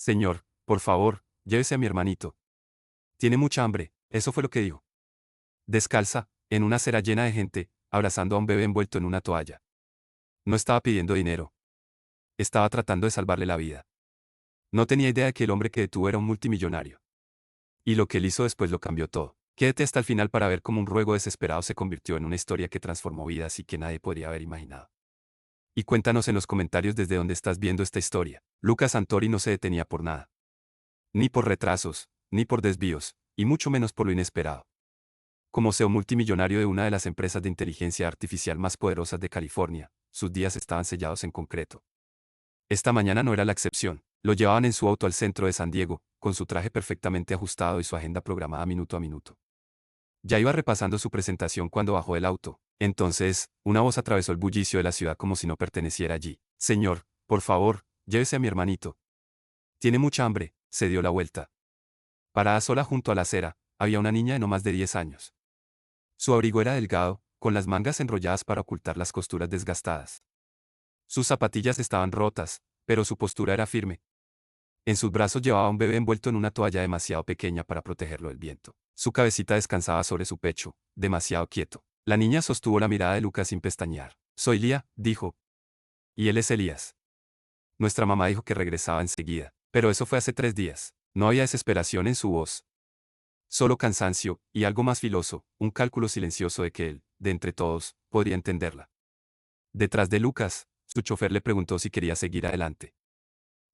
Señor, por favor, llévese a mi hermanito. Tiene mucha hambre, eso fue lo que dijo. Descalza, en una acera llena de gente, abrazando a un bebé envuelto en una toalla. No estaba pidiendo dinero. Estaba tratando de salvarle la vida. No tenía idea de que el hombre que detuvo era un multimillonario. Y lo que él hizo después lo cambió todo. Quédate hasta el final para ver cómo un ruego desesperado se convirtió en una historia que transformó vidas y que nadie podría haber imaginado. Y cuéntanos en los comentarios desde dónde estás viendo esta historia. Lucas Santori no se detenía por nada. Ni por retrasos, ni por desvíos, y mucho menos por lo inesperado. Como CEO multimillonario de una de las empresas de inteligencia artificial más poderosas de California, sus días estaban sellados en concreto. Esta mañana no era la excepción. Lo llevaban en su auto al centro de San Diego, con su traje perfectamente ajustado y su agenda programada minuto a minuto. Ya iba repasando su presentación cuando bajó del auto. Entonces, una voz atravesó el bullicio de la ciudad como si no perteneciera allí. Señor, por favor, llévese a mi hermanito. Tiene mucha hambre. Se dio la vuelta. Parada sola junto a la acera, había una niña de no más de 10 años. Su abrigo era delgado, con las mangas enrolladas para ocultar las costuras desgastadas. Sus zapatillas estaban rotas, pero su postura era firme. En sus brazos llevaba un bebé envuelto en una toalla demasiado pequeña para protegerlo del viento. Su cabecita descansaba sobre su pecho, demasiado quieto. La niña sostuvo la mirada de Lucas sin pestañear. Soy Lía, dijo. Y él es Elías. Nuestra mamá dijo que regresaba enseguida, pero eso fue hace 3 días. No había desesperación en su voz. Solo cansancio, y algo más filoso, un cálculo silencioso de que él, de entre todos, podría entenderla. Detrás de Lucas, su chofer le preguntó si quería seguir adelante.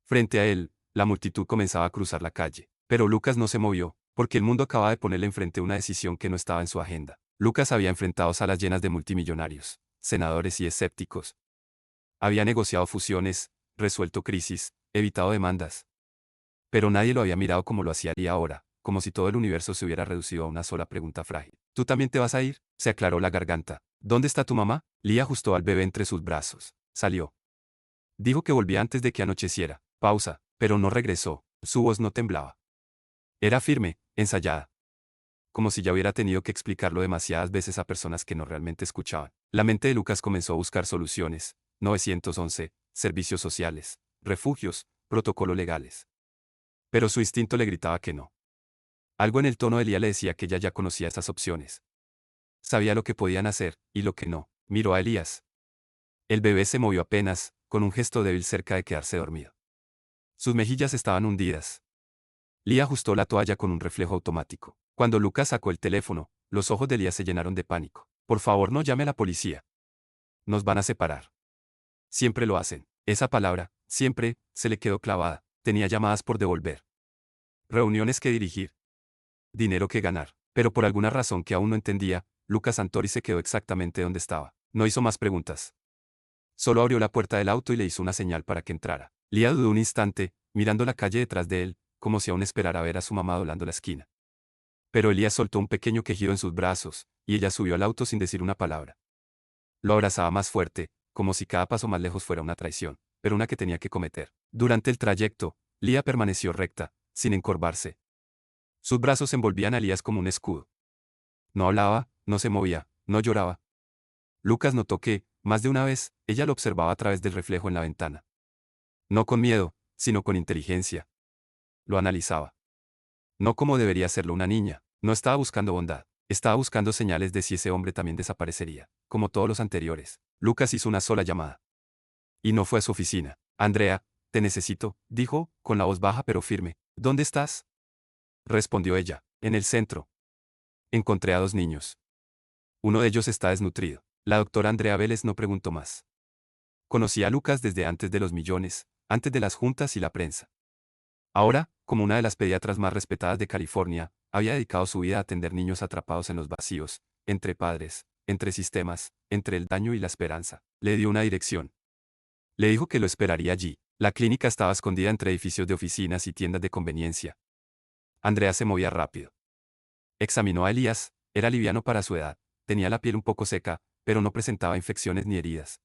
Frente a él, la multitud comenzaba a cruzar la calle. Pero Lucas no se movió, porque el mundo acababa de ponerle enfrente una decisión que no estaba en su agenda. Lucas había enfrentado salas llenas de multimillonarios, senadores y escépticos. Había negociado fusiones, resuelto crisis, evitado demandas. Pero nadie lo había mirado como lo hacía ahora, como si todo el universo se hubiera reducido a una sola pregunta frágil. ¿Tú también te vas a ir? Se aclaró la garganta. ¿Dónde está tu mamá? Lee ajustó al bebé entre sus brazos. Salió. Dijo que volvía antes de que anocheciera. Pausa, pero no regresó. Su voz no temblaba. Era firme, ensayada. Como si ya hubiera tenido que explicarlo demasiadas veces a personas que no realmente escuchaban. La mente de Lucas comenzó a buscar soluciones. 911, servicios sociales, refugios, protocolos legales. Pero su instinto le gritaba que no. Algo en el tono de Lía le decía que ella ya conocía esas opciones. Sabía lo que podían hacer, y lo que no. Miró a Elías. El bebé se movió apenas, con un gesto débil cerca de quedarse dormido. Sus mejillas estaban hundidas. Lía ajustó la toalla con un reflejo automático. Cuando Lucas sacó el teléfono, los ojos de Lía se llenaron de pánico. Por favor, no llame a la policía. Nos van a separar. Siempre lo hacen. Esa palabra, siempre, se le quedó clavada. Tenía llamadas por devolver. Reuniones que dirigir. Dinero que ganar. Pero por alguna razón que aún no entendía, Lucas Santori se quedó exactamente donde estaba. No hizo más preguntas. Solo abrió la puerta del auto y le hizo una señal para que entrara. Lía dudó un instante, mirando la calle detrás de él, como si aún esperara ver a su mamá doblando la esquina. Pero Elías soltó un pequeño quejido en sus brazos, y ella subió al auto sin decir una palabra. Lo abrazaba más fuerte, como si cada paso más lejos fuera una traición, pero una que tenía que cometer. Durante el trayecto, Lía permaneció recta, sin encorvarse. Sus brazos envolvían a Elías como un escudo. No hablaba, no se movía, no lloraba. Lucas notó que, más de una vez, ella lo observaba a través del reflejo en la ventana. No con miedo, sino con inteligencia. Lo analizaba. No como debería hacerlo una niña. No estaba buscando bondad. Estaba buscando señales de si ese hombre también desaparecería, como todos los anteriores. Lucas hizo una sola llamada. Y no fue a su oficina. Andrea, te necesito, dijo, con la voz baja pero firme. ¿Dónde estás? Respondió ella. En el centro. Encontré a 2 niños. Uno de ellos está desnutrido. La doctora Andrea Vélez no preguntó más. Conocía a Lucas desde antes de los millones, antes de las juntas y la prensa. Ahora, como una de las pediatras más respetadas de California, había dedicado su vida a atender niños atrapados en los vacíos, entre padres, entre sistemas, entre el daño y la esperanza. Le dio una dirección. Le dijo que lo esperaría allí. La clínica estaba escondida entre edificios de oficinas y tiendas de conveniencia. Andrea se movía rápido. Examinó a Elías, era liviano para su edad, tenía la piel un poco seca, pero no presentaba infecciones ni heridas.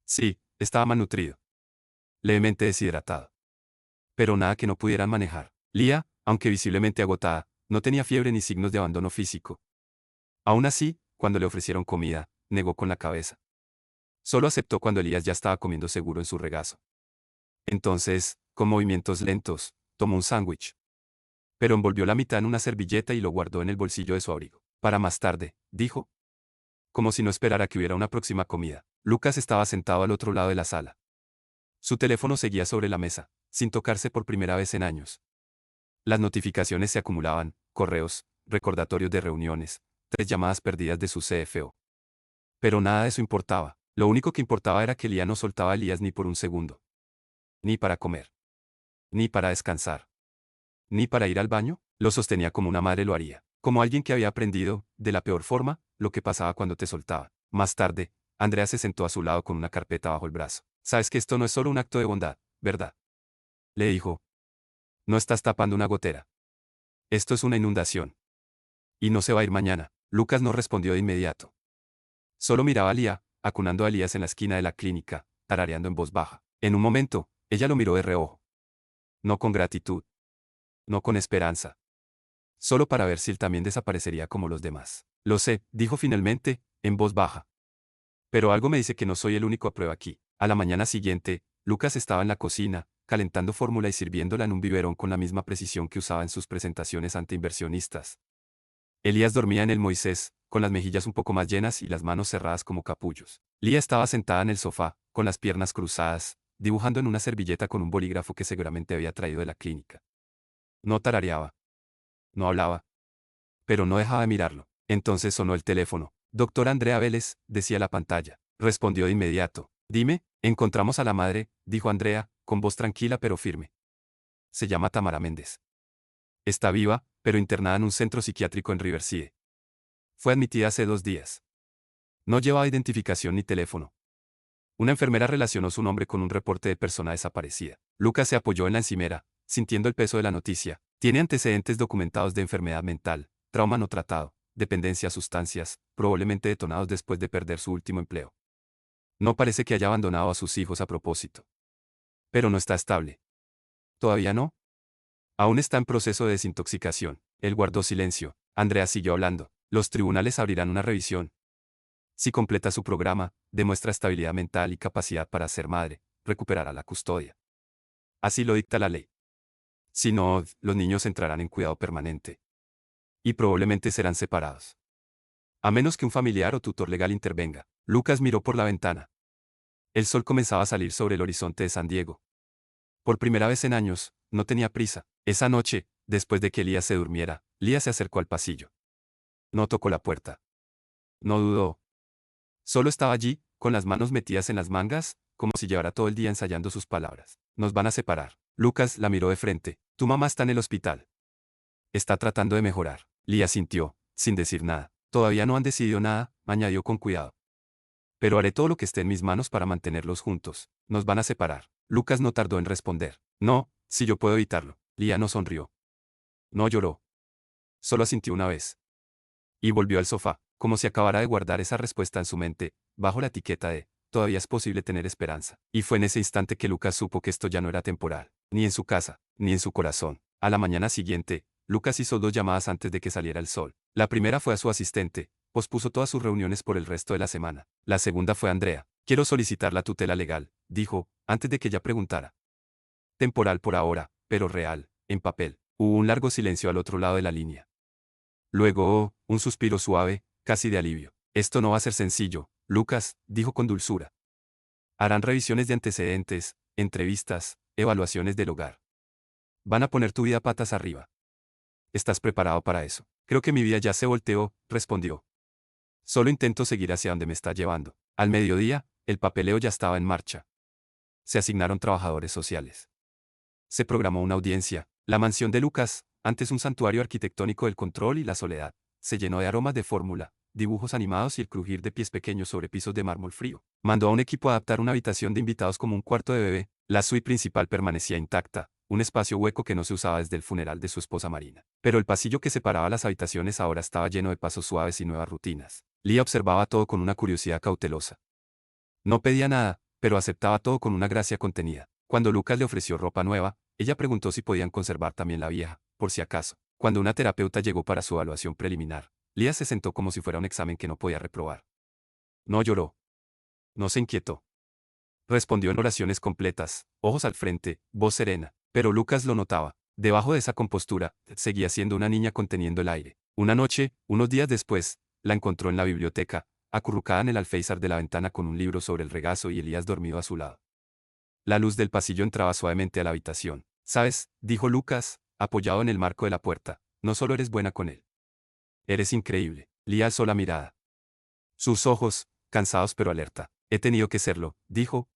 Sí, estaba malnutrido. Levemente deshidratado. Pero nada que no pudieran manejar. Lía, aunque visiblemente agotada, no tenía fiebre ni signos de abandono físico. Aún así, cuando le ofrecieron comida, negó con la cabeza. Solo aceptó cuando Elías ya estaba comiendo seguro en su regazo. Entonces, Con movimientos lentos, tomó un sándwich. Pero envolvió la mitad en una servilleta y lo guardó en el bolsillo de su abrigo. Para más tarde, dijo. Como si no esperara que hubiera una próxima comida. Lucas estaba sentado al otro lado de la sala. Su teléfono seguía sobre la mesa, sin tocarse por primera vez en años. Las notificaciones se acumulaban, correos, recordatorios de reuniones, 3 llamadas perdidas de su CFO. Pero nada de eso importaba. Lo único que importaba era que Lía no soltaba a Elías ni por un segundo. Ni para comer. Ni para descansar. Ni para ir al baño. Lo sostenía como una madre lo haría. Como alguien que había aprendido, de la peor forma, lo que pasaba cuando te soltaba. Más tarde, Andrea se sentó a su lado con una carpeta bajo el brazo. Sabes que esto no es solo un acto de bondad, ¿verdad? Le dijo. No estás tapando una gotera. Esto es una inundación. Y no se va a ir mañana. Lucas no respondió de inmediato. Solo miraba a Lía, acunando a Elías en la esquina de la clínica, tarareando en voz baja. En un momento, ella lo miró de reojo. No con gratitud. No con esperanza. Solo para ver si él también desaparecería como los demás. Lo sé, dijo finalmente, en voz baja. Pero algo me dice que no soy el único a prueba aquí. A la mañana siguiente, Lucas estaba en la cocina, calentando fórmula y sirviéndola en un biberón con la misma precisión que usaba en sus presentaciones ante inversionistas. Elías dormía en el Moisés, con las mejillas un poco más llenas y las manos cerradas como capullos. Lía estaba sentada en el sofá, con las piernas cruzadas, dibujando en una servilleta con un bolígrafo que seguramente había traído de la clínica. No tarareaba. No hablaba. Pero no dejaba de mirarlo. Entonces sonó el teléfono. Doctora Andrea Vélez, decía la pantalla. Respondió de inmediato. Dime, encontramos a la madre, dijo Andrea, con voz tranquila pero firme. Se llama Tamara Méndez. Está viva, pero internada en un centro psiquiátrico en Riverside. Fue admitida hace 2 días. No llevaba identificación ni teléfono. Una enfermera relacionó su nombre con un reporte de persona desaparecida. Lucas se apoyó en la encimera, sintiendo el peso de la noticia. Tiene antecedentes documentados de enfermedad mental, trauma no tratado, dependencia a sustancias, probablemente detonados después de perder su último empleo. No parece que haya abandonado a sus hijos a propósito. Pero no está estable. ¿Todavía no? Aún está en proceso de desintoxicación. Él guardó silencio. Andrea siguió hablando. Los tribunales abrirán una revisión. Si completa su programa, demuestra estabilidad mental y capacidad para ser madre, recuperará la custodia. Así lo dicta la ley. Si no, los niños entrarán en cuidado permanente. Y probablemente serán separados. A menos que un familiar o tutor legal intervenga. Lucas miró por la ventana. El sol comenzaba a salir sobre el horizonte de San Diego. Por primera vez en años, no tenía prisa. Esa noche, después de que Elías se durmiera, Lía se acercó al pasillo. No tocó la puerta. No dudó. Solo estaba allí, con las manos metidas en las mangas, como si llevara todo el día ensayando sus palabras. Nos van a separar. Lucas la miró de frente. Tu mamá está en el hospital. Está tratando de mejorar. Lía sintió, sin decir nada. Todavía no han decidido nada, añadió con cuidado. Pero haré todo lo que esté en mis manos para mantenerlos juntos. Nos van a separar. Lucas no tardó en responder. No, si yo puedo evitarlo. Lía no sonrió. No lloró. Solo asintió una vez. Y volvió al sofá, como si acabara de guardar esa respuesta en su mente, bajo la etiqueta de, todavía es posible tener esperanza. Y fue en ese instante que Lucas supo que esto ya no era temporal, ni en su casa, ni en su corazón. A la mañana siguiente, Lucas hizo 2 llamadas antes de que saliera el sol. La primera fue a su asistente, pospuso todas sus reuniones por el resto de la semana. La segunda fue a Andrea. Quiero solicitar la tutela legal, dijo, antes de que ella preguntara. Temporal por ahora, pero real, en papel. Hubo un largo silencio al otro lado de la línea. Luego, un suspiro suave, casi de alivio. Esto no va a ser sencillo, Lucas, dijo con dulzura. Harán revisiones de antecedentes, entrevistas, evaluaciones del hogar. Van a poner tu vida patas arriba. ¿Estás preparado para eso? Creo que mi vida ya se volteó, respondió. Solo intento seguir hacia donde me está llevando. Al mediodía, el papeleo ya estaba en marcha. Se asignaron trabajadores sociales. Se programó una audiencia. La mansión de Lucas, antes un santuario arquitectónico del control y la soledad, se llenó de aromas de fórmula, dibujos animados y el crujir de pies pequeños sobre pisos de mármol frío. Mandó a un equipo a adaptar una habitación de invitados como un cuarto de bebé. La suite principal permanecía intacta, un espacio hueco que no se usaba desde el funeral de su esposa Marina. Pero el pasillo que separaba las habitaciones ahora estaba lleno de pasos suaves y nuevas rutinas. Lía observaba todo con una curiosidad cautelosa. No pedía nada, pero aceptaba todo con una gracia contenida. Cuando Lucas le ofreció ropa nueva, ella preguntó si podían conservar también la vieja, por si acaso. Cuando una terapeuta llegó para su evaluación preliminar, Lía se sentó como si fuera un examen que no podía reprobar. No lloró. No se inquietó. Respondió en oraciones completas, ojos al frente, voz serena. Pero Lucas lo notaba. Debajo de esa compostura, seguía siendo una niña conteniendo el aire. Una noche, unos días después, la encontró en la biblioteca, acurrucada en el alféizar de la ventana con un libro sobre el regazo y Elías dormido a su lado. La luz del pasillo entraba suavemente a la habitación. ¿Sabes?, dijo Lucas, apoyado en el marco de la puerta, no solo eres buena con él. Eres increíble. Lía alzó la mirada. Sus ojos, cansados pero alerta. He tenido que serlo, dijo.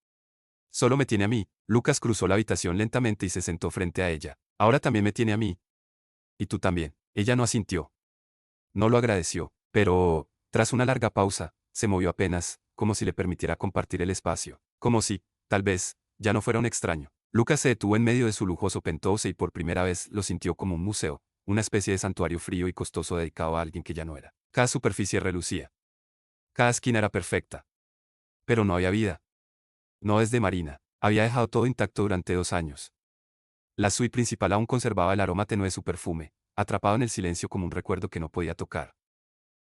Solo me tiene a mí. Lucas cruzó la habitación lentamente y se sentó frente a ella. Ahora también me tiene a mí. Y tú también. Ella no asintió. No lo agradeció, pero, tras una larga pausa, se movió apenas, como si le permitiera compartir el espacio. Como si, tal vez, ya no fuera un extraño. Lucas se detuvo en medio de su lujoso penthouse y por primera vez lo sintió como un museo, una especie de santuario frío y costoso dedicado a alguien que ya no era. Cada superficie relucía. Cada esquina era perfecta. Pero no había vida. No desde Marina. Había dejado todo intacto durante 2 años. La suite principal aún conservaba el aroma tenue de su perfume, atrapado en el silencio como un recuerdo que no podía tocar.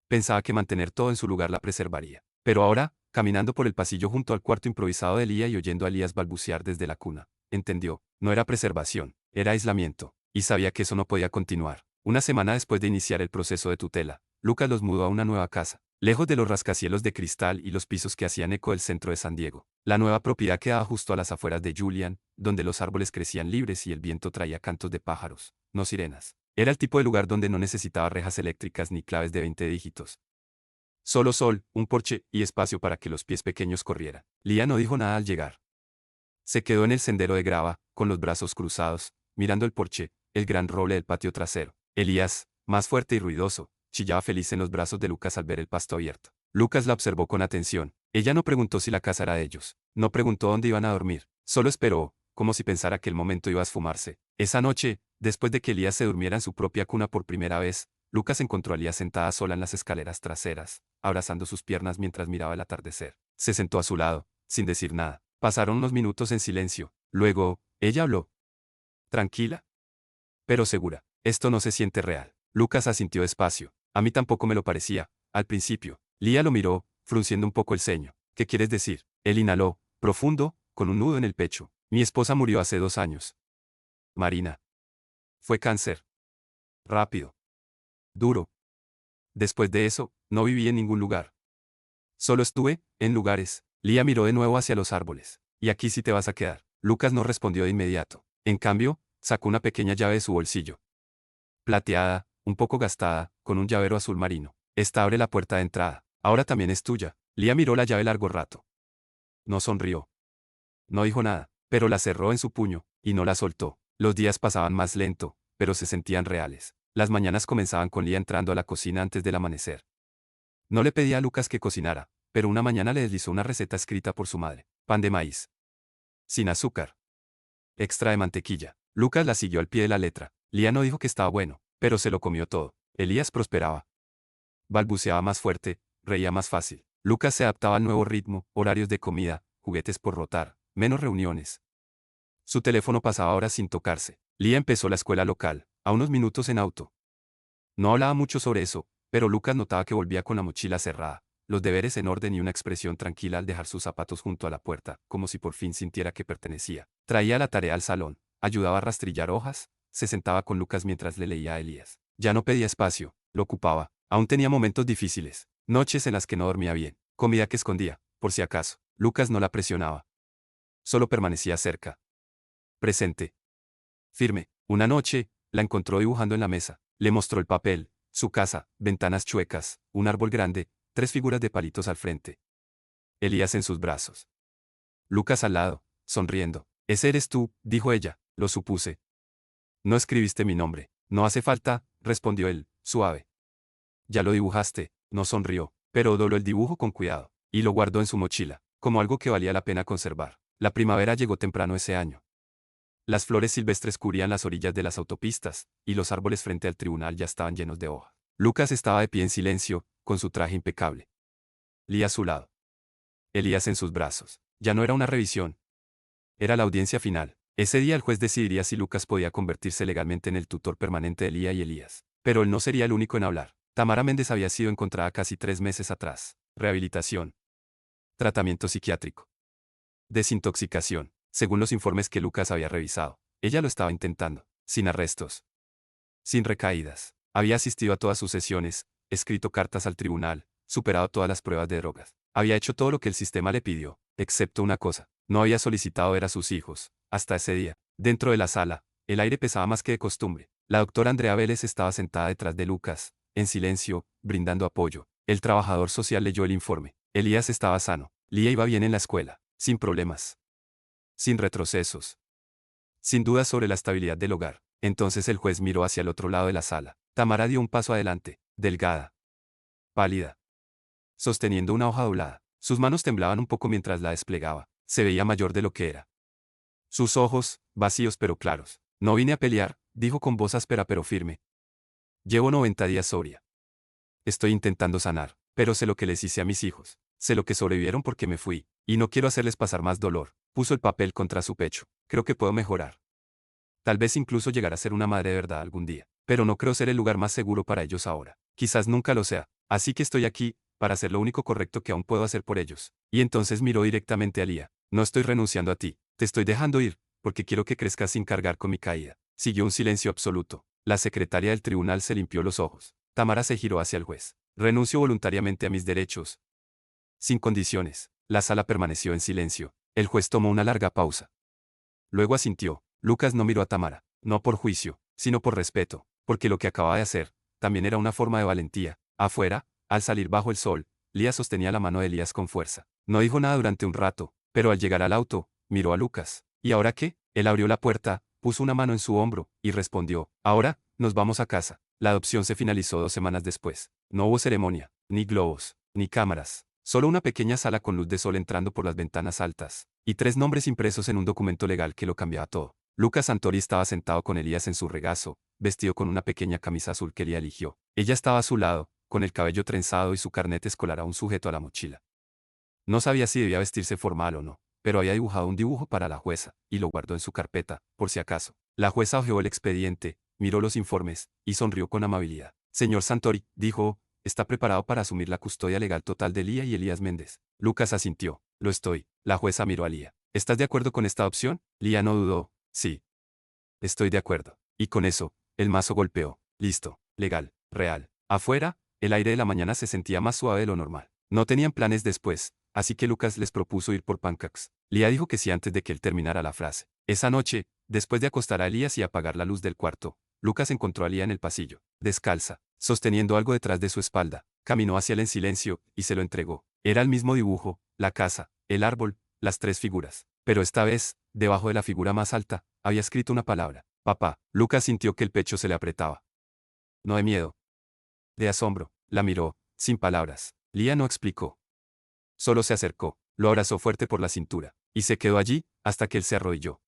Pensaba que mantener todo en su lugar la preservaría. Pero ahora, caminando por el pasillo junto al cuarto improvisado de Elías y oyendo a Elías balbucear desde la cuna, entendió, no era preservación, era aislamiento, y sabía que eso no podía continuar. Una semana después de iniciar el proceso de tutela, Lucas los mudó a una nueva casa, lejos de los rascacielos de cristal y los pisos que hacían eco del centro de San Diego. La nueva propiedad quedaba justo a las afueras de Julian, donde los árboles crecían libres y el viento traía cantos de pájaros, no sirenas. Era el tipo de lugar donde no necesitaba rejas eléctricas ni claves de 20 dígitos. Solo sol, un porche y espacio para que los pies pequeños corrieran. Lía no dijo nada al llegar. Se quedó en el sendero de grava, con los brazos cruzados, mirando el porche, el gran roble del patio trasero. Elías, más fuerte y ruidoso, chillaba feliz en los brazos de Lucas al ver el pasto abierto. Lucas la observó con atención. Ella no preguntó si la casa era de ellos. No preguntó dónde iban a dormir. Solo esperó, como si pensara que el momento iba a esfumarse. Esa noche, después de que Elías se durmiera en su propia cuna por primera vez, Lucas encontró a Lía sentada sola en las escaleras traseras, abrazando sus piernas mientras miraba el atardecer. Se sentó a su lado, sin decir nada. Pasaron unos minutos en silencio. Luego, ella habló. Tranquila, pero segura. Esto no se siente real. Lucas asintió despacio. A mí tampoco me lo parecía, al principio. Lía lo miró, frunciendo un poco el ceño. ¿Qué quieres decir? Él inhaló, profundo, con un nudo en el pecho. Mi esposa murió hace 2 años. Marina. Fue cáncer. Rápido. Duro. Después de eso, no viví en ningún lugar. Solo estuve, en lugares. Lía miró de nuevo hacia los árboles. Y aquí sí te vas a quedar. Lucas no respondió de inmediato. En cambio, sacó una pequeña llave de su bolsillo. Plateada, un poco gastada, con un llavero azul marino. Esta abre la puerta de entrada. Ahora también es tuya. Lía miró la llave largo rato. No sonrió. No dijo nada, pero la cerró en su puño, y no la soltó. Los días pasaban más lento, pero se sentían reales. Las mañanas comenzaban con Lía entrando a la cocina antes del amanecer. No le pedía a Lucas que cocinara, pero una mañana le deslizó una receta escrita por su madre. Pan de maíz. Sin azúcar. Extra de mantequilla. Lucas la siguió al pie de la letra. Lía no dijo que estaba bueno, pero se lo comió todo. Elías prosperaba. Balbuceaba más fuerte, reía más fácil. Lucas se adaptaba al nuevo ritmo, horarios de comida, juguetes por rotar, menos reuniones. Su teléfono pasaba horas sin tocarse. Lía empezó la escuela local, a unos minutos en auto. No hablaba mucho sobre eso, pero Lucas notaba que volvía con la mochila cerrada, los deberes en orden y una expresión tranquila al dejar sus zapatos junto a la puerta, como si por fin sintiera que pertenecía. Traía la tarea al salón, ayudaba a rastrillar hojas, se sentaba con Lucas mientras le leía a Elías. Ya no pedía espacio, lo ocupaba. Aún tenía momentos difíciles, noches en las que no dormía bien, comida que escondía, por si acaso. Lucas no la presionaba. Solo permanecía cerca. Presente. Firme. Una noche, la encontró dibujando en la mesa. Le mostró el papel, su casa, ventanas chuecas, un árbol grande, 3 figuras de palitos al frente. Elías en sus brazos. Lucas al lado, sonriendo. Ese eres tú, dijo ella, lo supuse. No escribiste mi nombre. No hace falta, respondió él, suave. Ya lo dibujaste, no sonrió, pero dobló el dibujo con cuidado, y lo guardó en su mochila, como algo que valía la pena conservar. La primavera llegó temprano ese año. Las flores silvestres cubrían las orillas de las autopistas, y los árboles frente al tribunal ya estaban llenos de hojas. Lucas estaba de pie en silencio, con su traje impecable. Lía a su lado. Elías en sus brazos. Ya no era una revisión. Era la audiencia final. Ese día el juez decidiría si Lucas podía convertirse legalmente en el tutor permanente de Lía y Elías. Pero él no sería el único en hablar. Tamara Méndez había sido encontrada casi 3 meses atrás. Rehabilitación. Tratamiento psiquiátrico. Desintoxicación. Según los informes que Lucas había revisado, ella lo estaba intentando, sin arrestos, sin recaídas. Había asistido a todas sus sesiones, escrito cartas al tribunal, superado todas las pruebas de drogas. Había hecho todo lo que el sistema le pidió, excepto una cosa. No había solicitado ver a sus hijos, hasta ese día. Dentro de la sala, el aire pesaba más que de costumbre. La doctora Andrea Vélez estaba sentada detrás de Lucas, en silencio, brindando apoyo. El trabajador social leyó el informe. Elías estaba sano. Lía iba bien en la escuela, sin problemas, sin retrocesos, sin dudas sobre la estabilidad del hogar. Entonces el juez miró hacia el otro lado de la sala. Tamara dio un paso adelante, delgada, pálida, sosteniendo una hoja doblada. Sus manos temblaban un poco mientras la desplegaba. Se veía mayor de lo que era. Sus ojos, vacíos pero claros. No vine a pelear, dijo con voz áspera pero firme. Llevo 90 días sobria. Estoy intentando sanar, pero sé lo que les hice a mis hijos. Sé lo que sobrevivieron porque me fui, y no quiero hacerles pasar más dolor. Puso el papel contra su pecho. Creo que puedo mejorar. Tal vez incluso llegar a ser una madre de verdad algún día. Pero no creo ser el lugar más seguro para ellos ahora. Quizás nunca lo sea. Así que estoy aquí, para hacer lo único correcto que aún puedo hacer por ellos. Y entonces miró directamente a Lía. No estoy renunciando a ti. Te estoy dejando ir, porque quiero que crezcas sin cargar con mi caída. Siguió un silencio absoluto. La secretaria del tribunal se limpió los ojos. Tamara se giró hacia el juez. Renuncio voluntariamente a mis derechos. Sin condiciones. La sala permaneció en silencio. El juez tomó una larga pausa. Luego asintió. Lucas no miró a Tamara, no por juicio, sino por respeto, porque lo que acababa de hacer, también era una forma de valentía. Afuera, al salir bajo el sol, Lía sostenía la mano de Elías con fuerza. No dijo nada durante un rato, pero al llegar al auto, miró a Lucas. ¿Y ahora qué? Él abrió la puerta, puso una mano en su hombro, y respondió, ahora, nos vamos a casa. La adopción se finalizó 2 semanas después. No hubo ceremonia, ni globos, ni cámaras. Solo una pequeña sala con luz de sol entrando por las ventanas altas, y 3 nombres impresos en un documento legal que lo cambiaba todo. Lucas Santori estaba sentado con Elías en su regazo, vestido con una pequeña camisa azul que Elías eligió. Ella estaba a su lado, con el cabello trenzado y su carnet escolar aún sujeto a la mochila. No sabía si debía vestirse formal o no, pero había dibujado un dibujo para la jueza, y lo guardó en su carpeta, por si acaso. La jueza hojeó el expediente, miró los informes, y sonrió con amabilidad. Señor Santori, dijo, está preparado para asumir la custodia legal total de Lía y Elías Méndez. Lucas asintió. Lo estoy. La jueza miró a Lía. ¿Estás de acuerdo con esta opción? Lía no dudó. Sí. Estoy de acuerdo. Y con eso, el mazo golpeó. Listo. Legal. Real. Afuera, el aire de la mañana se sentía más suave de lo normal. No tenían planes después, así que Lucas les propuso ir por pancakes. Lía dijo que sí antes de que él terminara la frase. Esa noche, después de acostar a Elías y apagar la luz del cuarto, Lucas encontró a Lía en el pasillo, descalza, sosteniendo algo detrás de su espalda. Caminó hacia él en silencio, y se lo entregó. Era el mismo dibujo, la casa, el árbol, las 3 figuras. Pero esta vez, debajo de la figura más alta, había escrito una palabra. Papá. Lucas sintió que el pecho se le apretaba. No de miedo. De asombro. La miró, sin palabras. Lía no explicó. Solo se acercó, lo abrazó fuerte por la cintura, y se quedó allí, hasta que él se arrodilló.